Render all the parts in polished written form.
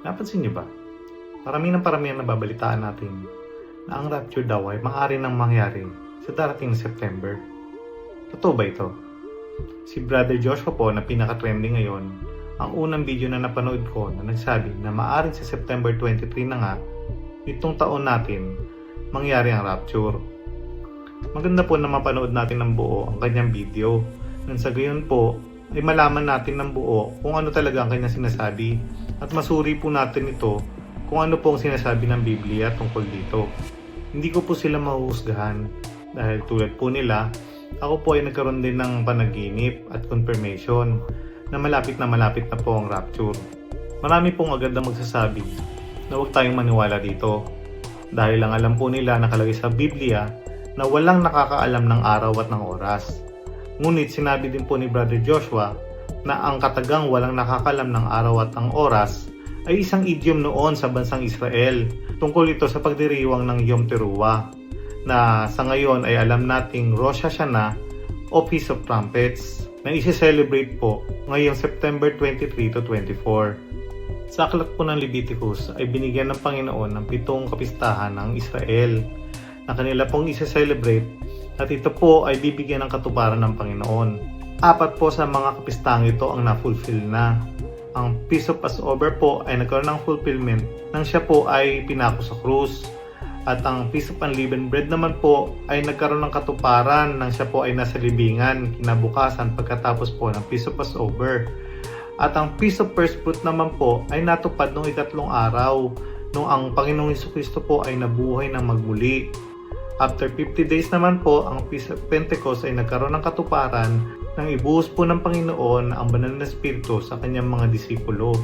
Napansin niyo ba? Parami ng nababalitaan natin na ang rapture daw ay maaari nang mangyari sa darating na September. Totoo ba ito? Si Brother Joshua po na pinaka-trending ngayon, ang unang video na napanood ko na nagsabi na maaaring sa September 23 na nga itong taon natin mangyari ang rapture. Maganda po na mapanood natin ng buo ang kanyang video nang sa gayon po ay malaman natin ng buo kung ano talaga ang kanyang sinasabi at masuri po natin ito kung ano po ang sinasabi ng Biblia tungkol dito. Hindi ko po sila mahuhusgahan dahil tulad po nila, ako po ay nagkaroon din ng panaginip at confirmation na malapit na po ang rapture. Marami pong agad na magsasabi na huwag tayong maniwala dito dahil ang alam po nila nakalagay sa Biblia na walang nakakaalam ng araw at ng oras. Ngunit sinabi din po ni Brother Joshua na ang katagang walang nakakalam ng araw at ng oras ay isang idiom noon sa bansang Israel tungkol ito sa pagdiriwang ng Yom Teruah na sa ngayon ay alam nating Rosh Hashanah o Feast of Trumpets na isi-celebrate po ngayong September 23 to 24. Sa aklat po ng Leviticus ay binigyan ng Panginoon ng 7 kapistahan ng Israel na kanila pong isi-celebrate at ito po ay bibigyan ng katuparan ng Panginoon. 4 po sa mga kapistahang ito ang na-fulfill na. Ang Feast of Passover po ay nagkaroon ng fulfillment nang siya po ay pinako sa krus. At ang Feast of Unleavened Bread naman po ay nagkaroon ng katuparan nang siya po ay nasa libingan kinabukasan pagkatapos po ng Feast of Passover. At ang Feast of First Fruit naman po ay natupad noong 3 araw nung ang Panginoong Jesucristo po ay nabuhay ng magmuli. After 50 days naman po, ang Feast of Pentecost ay nagkaroon ng katuparan nang ibuhos po ng Panginoon ang banal na Espiritu sa kanyang mga disipulo.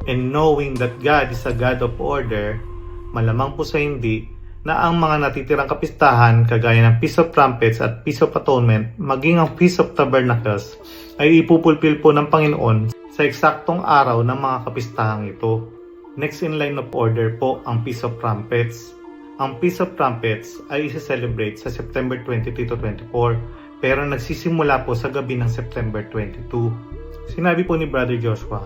And knowing that God is a God of order, malamang po sa hindi na ang mga natitirang kapistahan kagaya ng Feast of Trumpets at Feast of Atonement maging ang Feast of Tabernacles ay ipupulpil po ng Panginoon sa eksaktong araw ng mga kapistahang ito. Next in line of order po ang Feast of Trumpets. Ang Feast of Trumpets ay isi-celebrate sa September 23 to 24 pero nagsisimula po sa gabi ng September 22. Sinabi po ni Brother Joshua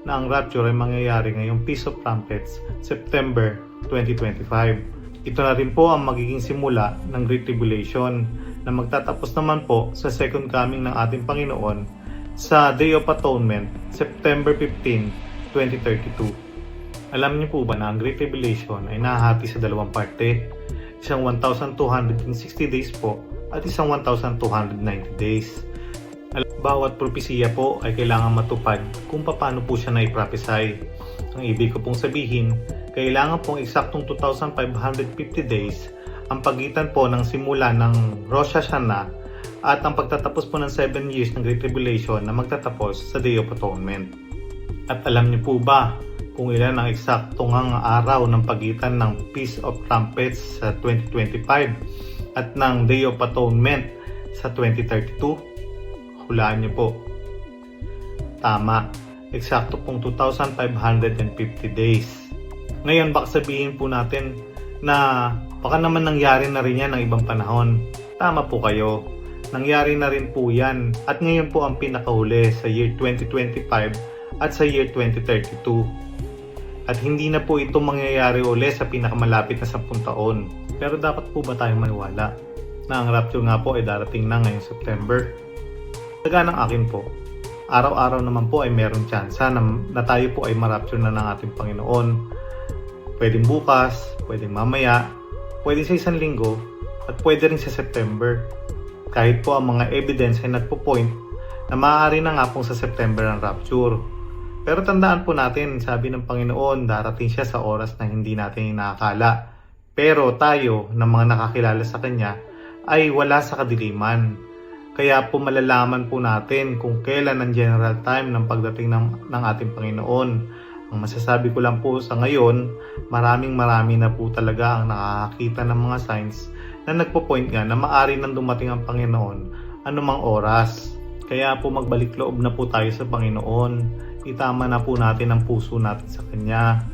na ang rapture ay mangyayari ngayong Feast of Trumpets, September 2025. Ito na rin po ang magiging simula ng Great Tribulation na magtatapos naman po sa second coming ng ating Panginoon sa Day of Atonement, September 15, 2032. Alam niyo po ba na ang Great Tribulation ay nahahati sa 2 parte? Isang 1,260 days po at isang 1,290 days. Bawat propesiya po ay kailangan matupad kung paano po siya na-prophesy. Ang ibig ko pong sabihin, kailangan pong eksaktong 2,550 days ang pagitan po ng simula ng Rosh Hashanah at ang pagtatapos po ng 7 years ng Great Tribulation na magtatapos sa Day of Atonement. At alam niyo po ba kung ilan ang eksaktong araw ng pagitan ng Feast of Trumpets sa 2025 at ng Day of Atonement sa 2032? Hulaan niyo po. Tama, eksakto pong 2,550 days. Ngayon baka sabihin po natin na baka naman nangyari na rin yan ng ibang panahon. Tama po kayo, nangyari na rin po yan at ngayon po ang pinakahuli sa year 2025 at sa year 2032. At hindi na po ito mangyayari uli sa pinakamalapit na 10 taon. Pero dapat po ba tayong maniwala na ang rapture nga po ay darating na ngayong September? Taga ng akin po, araw-araw naman po ay merong tsansa na tayo po ay marapture na ng ating Panginoon. Pwedeng bukas, pwedeng mamaya, pwedeng sa 1 linggo, at pwede rin sa September. Kahit po ang mga evidence ay nagpo-point na maaari na nga pong sa September ang rapture. Pero tandaan po natin, sabi ng Panginoon, darating siya sa oras na hindi natin inaakala. Pero tayo, na mga nakakilala sa Kanya, ay wala sa kadiliman. Kaya po malalaman po natin kung kailan ang general time ng pagdating ng ating Panginoon. Ang masasabi ko lang po sa ngayon, marami na po talaga ang nakakakita ng mga signs na nagpo-point nga na maaari nang dumating ang Panginoon anumang oras. Kaya po magbalik loob na po tayo sa Panginoon. Itama na po natin ang puso natin sa Kanya.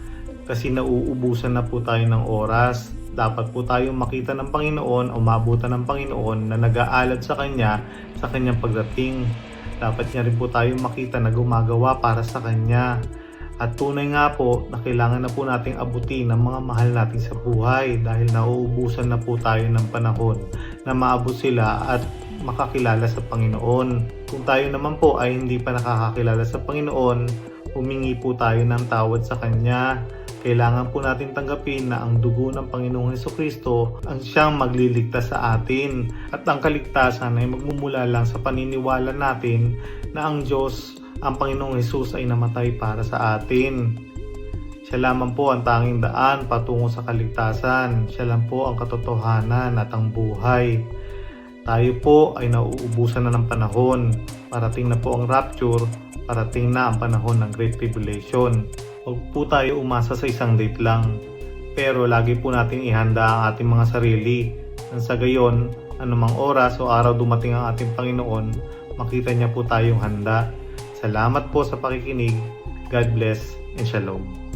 Kasi nauubusan na po tayo ng oras. Dapat po tayong makita ng Panginoon o mabutan ng Panginoon na nag-aalad sa Kanya sa Kanyang pagdating. Dapat niya rin po tayong makita na gumagawa para sa Kanya. At tunay nga po na kailangan na po nating abutin ang mga mahal natin sa buhay dahil nauubusan na po tayo ng panahon na maabot sila at makakilala sa Panginoon. Kung tayo naman po ay hindi pa nakakakilala sa Panginoon, humingi po tayo ng tawad sa Kanya. Kailangan po natin tanggapin na ang dugo ng Panginoong Hesukristo ang siyang magliligtas sa atin. At ang kaligtasan ay magmumula lang sa paniniwala natin na ang Diyos, ang Panginoong Hesus ay namatay para sa atin. Siya lamang po ang tanging daan patungo sa kaligtasan. Siya lang po ang katotohanan at ang buhay. Tayo po ay nauubusan na ng panahon. Parating na po ang rapture, parating na ang panahon ng Great Tribulation. Huwag po tayo umasa sa isang date lang. Pero lagi po natin ihanda ang ating mga sarili. Nang sa gayon, anumang oras o araw dumating ang ating Panginoon, makita niya po tayong handa. Salamat po sa pakikinig. God bless and shalom.